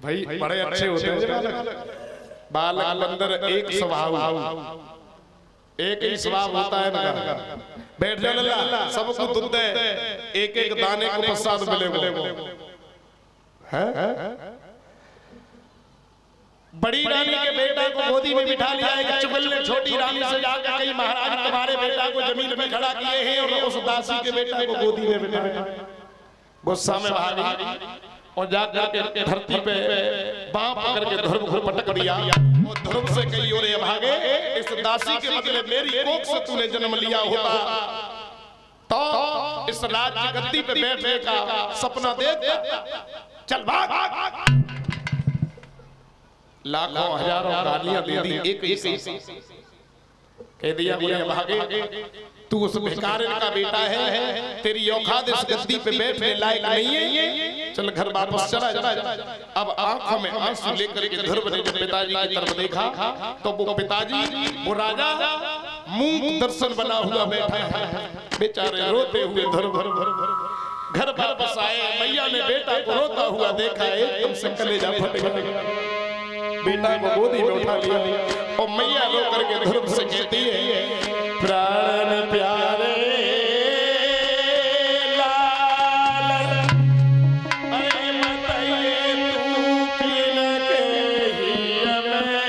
भाई बड़े अच्छे होते हैं बालक बंदर एक स्वभाव, एक ही स्वभाव होता है इनका। बैठ जा लल्ला, सबको दूध दे, एक एक दाने को प्रसाद मिलेगा। है बड़ी रानी के बेटा को गोदी में बिठा लिया है, चुगल ने छोटी रानी से जाकर कही महाराज तुम्हारे बेटा को जमीन में खड़ा किए हैं और उस दासी के बेटा को गोदी में बिठाया। गुस्सा में भागी और जाकर के धरती पे बांह पकड़ के ध्रुव को पटक दिया और ध्रुव से कही और भागे, इस दासी के बदले मेरी कोख से तूने जन्म लिया होता तो इस राज्य गद्दी पे बैठने का सपना देख, चल भाग। लाखों हजारों गालियां दे दी, एक कह दिया बोले भागे, तू उस भिखारिन का बेटा है, तेरी औकात इस गद्दी पे बैठने लायक नहीं है, चल घर वापस चला जा। अब आंखों में आंसू लेकर के ध्रुव ने जब पिताजी की तरफ देखा तो वो पिताजी, वो राजा मूक दर्शन बना हुआ बैठा है, बेचारे रोते हुए ध्रुव घर वापस आए। मैया ने बेटा को रोता हुआ देखा, एकदम से कलेजा फट गया, बेटा को गोदी में उठा लिया और मैया रो करके ध्रुव से कहती है, प्राण प्यारे लाल, अरे बताइए तू किन कही हमें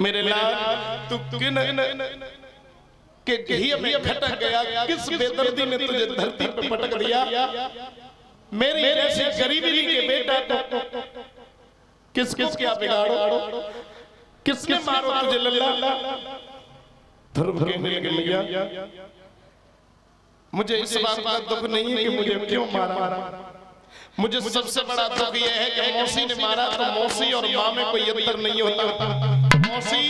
मेरे लाल तू किन के घी में खटक गया, किस बेदर्दी ने तुझे धरती पर पटक दिया, मेरी जैसी गरीबी के बेटा को किस किस क्या बिगाड़ो, किसने मारो तुझे लल्ला। ध्रुव कहने लगे मैया मुझे इस बात का दुख नहीं है कि मुझे क्यों मारा, मुझे सबसे बड़ा दुख यह है कि मौसी ने मारा तो मौसी और माँ में कोई अंतर नहीं होता। मौसी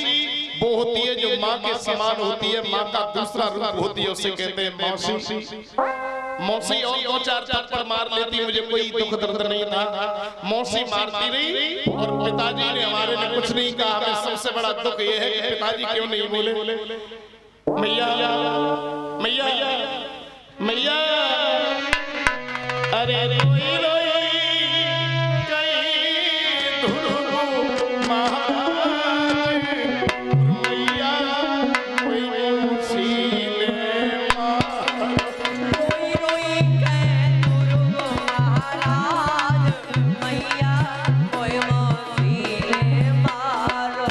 वो होती है जो माँ के समान होती है, माँ का दूसरा रूप होती है, उसे कहते हैं मौसी। मौसी और दो चार थप्पड़ मार लेती, मुझे कोई दुख दर्द नहीं था। मौसी मारती रही और पिताजी ने हमारे ने कुछ नहीं कहा। हमें सबसे बड़ा दुख यह है कि पिताजी क्यों नहीं बोले। मैया मैया अरे रोई रोई गई ध्रुव महाराज रोइया कोई मौसी ने रोई रोई गए ध्रुव महाराज मैया कोई मौसी ने मारो।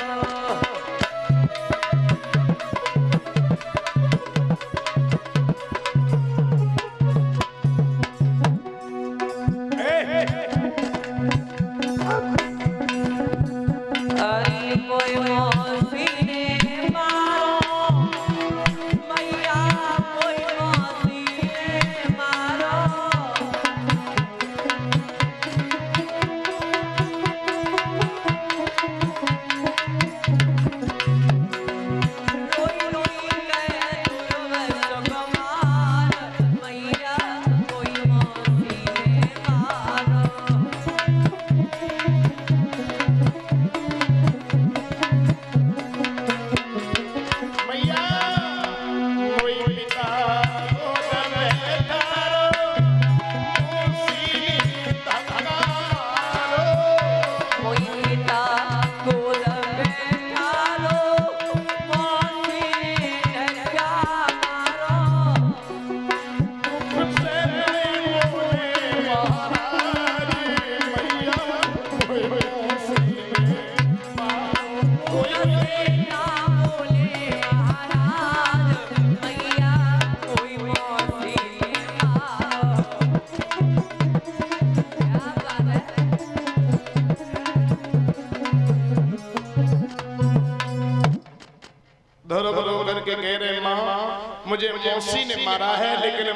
अरे कोई मौसी ने मारो मैया कोई मौसी ने मारो। रोई रोई गए ध्रुव सुकुमार मैया कोई मौसी ने मारो। मैया कोई पिता गोद में धारो मौसी धकारो कोई पिता गोद में ठालो मौसी ने ढका मारो। मुझसे नहीं बोले महाराज मैया कोई मौसी कोई ना बोले महाराज मैया कोई मौसी ने मारो। क्या बात है। धरो धरो करके कह रहे माँ मुझे मौसी ने मारा है लेकिन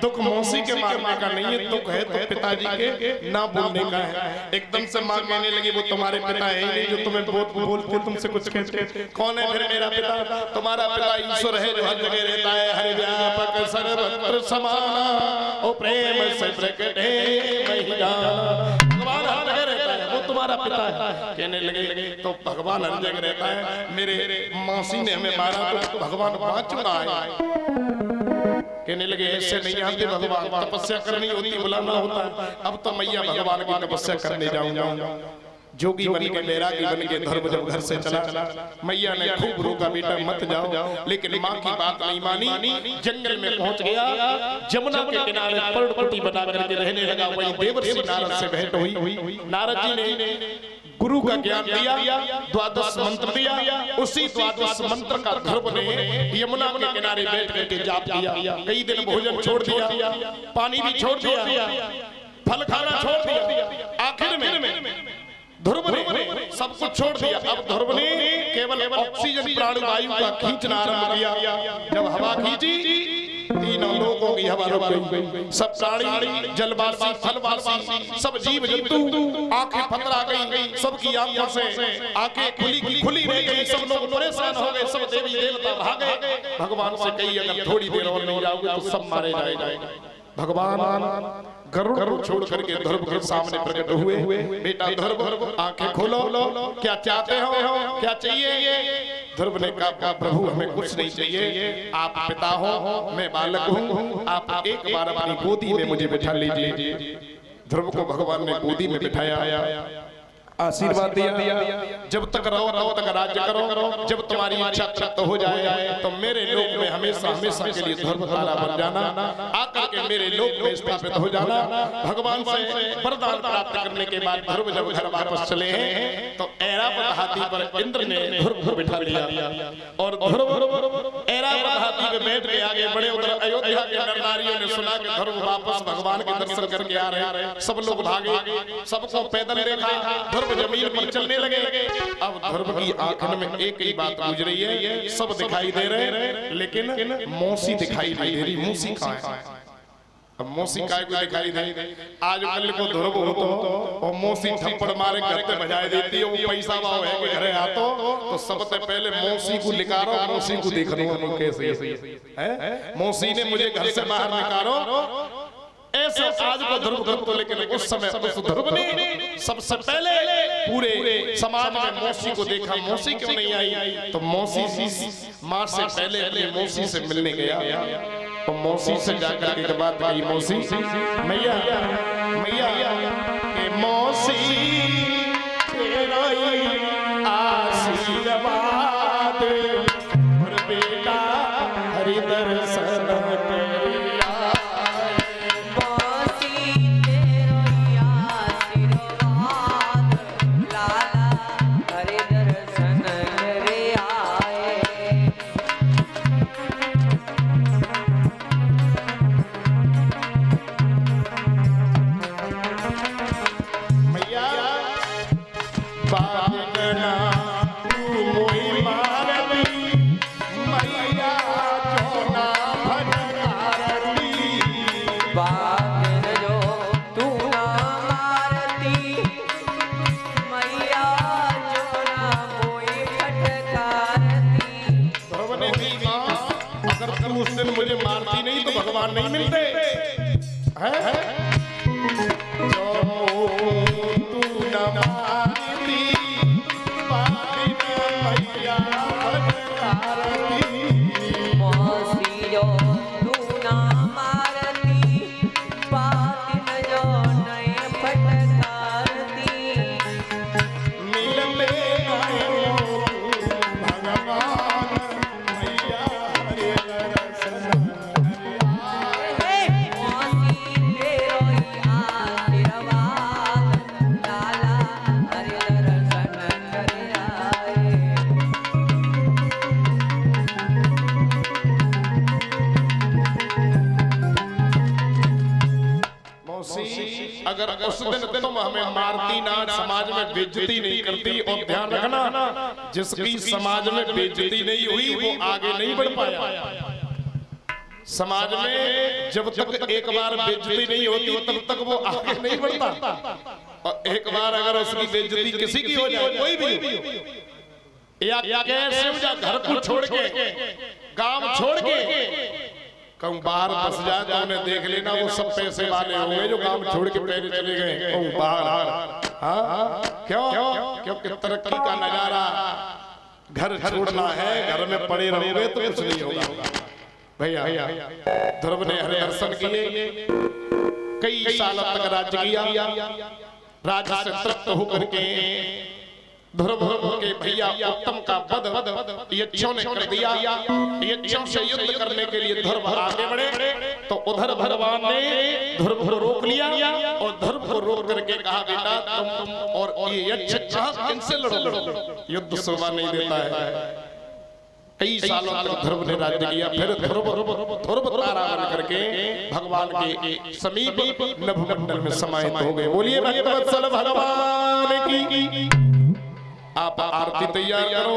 दुख मौसी के मारने का नहीं है, दुख है तो पिताजी के ना बोलने का है। एकदम से माँ कहने लगी वो तुम्हारे पिता है ही नहीं जो तुम्हें बोलते तुमसे कुछ कहते। कौन है फिर मेरा पिता? तुम्हारा पिता ईश्वर है जो हर जगह रहता है, हर व्यापक सर्वत्र समाना ओ प्रेम से प्रकट है महिला। भगवान हर जगह रहता है, वो तुम्हारा पिता है। कहने लगे तो भगवान हर जगह रहता है, मेरे मौसी ने हमें मारा तो भगवान वहां चुना है। कहने लगे ऐसे नहीं आते भगवान, तपस्या करनी होती बुलाना होता। अब तो मैया भगवान की तपस्या करने जाऊंगा। जोगी बन के बैरागी बन के धर्म जब घर से चला, मैया ने खूब रोका बेटा मत जाओ, लेकिन माँ की बात नहीं मानी। जंगल में पहुंच गया, जमुना के किनारे पर्णकुटी बना करके रहने लगा। वहीं देवर्षि नारद से भेंट हुई। नारद जी ने गुरु का ज्ञान दिया, द्वादश मंत्र दिया। उसी द्वादश मंत्र का ध्रुव ने यमुना के किनारे बैठ करके जाप किया। कई दिन भोजन छोड़ दिया, पानी भी छोड़ दिया, फल खाना छोड़ दिया। आखिर में ध्रुव ने सब कुछ छोड़ दिया। अब ध्रुव ने केवल ऑक्सीजन प्राणवायु का खींचना आरंभ किया। जब हवा खींची तीनों लोगों की हवा रुक गई। सब प्राणी, जलवासी, थलवासी, सब जीव जंतु आंखें फतरा गई। सबकी आंखों से आंखें खुली रह गई। सब लोग परेशान हो गए, सब देवी देवता भागे। भगवान से कही अगर थोड़ी देर और नहीं जाओगे तो सब मारे जाएंगे। भगवान गरुड़ छोड़ करके ध्रुव के सामने प्रकट हुए। बेटा ध्रुव आंखें खोलो, क्या चाहते हो, क्या चाहिए? ध्रुव ने कहा प्रभु हमें कुछ नहीं चाहिए, आप पिता हो, मैं बालक हूँ, आप एक बार अपनी गोदी में मुझे बिठा लीजिए। ध्रुव को भगवान ने गोदी में बिठाया, आशीर्वाद दिया। जब तक रहो तब तक राज्य करो, जब तुम्हारी इच्छा तृप्त हो जाए तो मेरे लोक में हमेशा हमेशा के लिए धर्मतारा बन जाना, आकर के मेरे लोक में स्थापित हो जाना। भगवान से वरदान प्राप्त करने के बाद ध्रुव जब घर वापस चले हैं तो ऐरावत हाथी पर इंद्र ने ध्रुव को बिठा लिया और ध्रुव ऐरावत हाथी पे बैठ के आगे बढ़े। उधर अयोध्या के नर नारियों ने सुना कि ध्रुव वापस भगवान के दर्शन करके आ रहे हैं। सब लोग भागे, सबको पैदल देखा, ध्रुव जमीन पर चलने लगे। अब ध्रुव की आंखों में एक ही बात गूंज रही है, सब दिखाई दे रहे हैं लेकिन मौसी दिखाई नहीं दे रही। मौसी कहाँ है? अब मौसी काय को दिखाई दे? आज कल को ध्रुव हो तो मौसी थप्पड़ मारे करते बजाय देती है। वो पैसा वाव है कि घरे आतो तो सबसे पहले मौसी को निकालो, मौसी को देख लो कैसे है। मौसी ने मुझे घर से बाहर निकालो, ऐसे आज को ध्रुव कर तो, लेकिन उस समय उस ध्रुव ने सबसे पहले पूरे समाज में मौसी को देखा। मौसी क्यों नहीं आई? तो मौसी माँ से पहले अपनी मौसी से मिलने गया। तो मौसी से जाकर के बात कही, मौसी मैया मैया के मौसी तेरा आशीर्वाद और बेटा हरि दर्शन करिया मौसी तेरो आशीर्वाद लाला हरि दर्शन करे आए मैया बाजना तू मोई मारती मैया जोना भटकारती बागन जो तू ना मारती मैया जो ना कोई फटकारती भगवान ने कहा अगर तू उस दिन मुझे मारती नहीं तो भगवान नहीं मिलते हैं जो तू न मारती बागिन मैया भटकारती मौसी जो तू ना मारती बातिन जो नए फटकारती मिलते गए भगवान मैया हरे दर्शन मौसी तेरो आशीर्वाद लाला हरि दर्शन करे आए मौसी अगर उस दिन तुम हमें मारती ना समाज में बेइज्जती नहीं करती और ध्यान रखना जिसकी समाज में बेइज्जती नहीं हुई वो आगे नहीं बढ़ पाया समाज में जब तक एक बार बेइज्जती नहीं होती तब तक वो आगे नहीं बढ़ता और एक बार अगर उसकी बेइज्जती किसी की हो जाए कोई भी हो या कैसे घर को छोड़ के गांव छोड़ के कहूँ बाहर बस जाए तो उन्हें देख लेना वो सब पैसे वाले होंगे जो काम छोड़ के पहले चले गए कहूँ बाहर हाँ क्यों क्योंकि तरक्की का नजारा घर छोड़ना है घर में पड़े रहोगे तो कुछ नहीं होगा भैया ध्रुव ने हरि दर्शन किए कई सालों तक राज्य किया राजा से तृप्त होकर के ध्रुव के भैया उत्तम का वध यक्षों ने कर दिया यक्षों से युद्ध करने के लिए ध्रुव आगे बढ़े तो उधर भगवान ने ध्रुव को रोक लिया और ध्रुव को रोक करके कहा बेटा तुम और ये यक्ष इनसे लड़ो युद्ध शोभा नहीं देता है कई सालों तक ध्रुव ने राज्य किया फिर ध्रुव तारा बन करके भगवान के समीप नभमंडल में समाहित हो गए बोलिए भगवत्सल भगवान की आप आरती तैयार करो।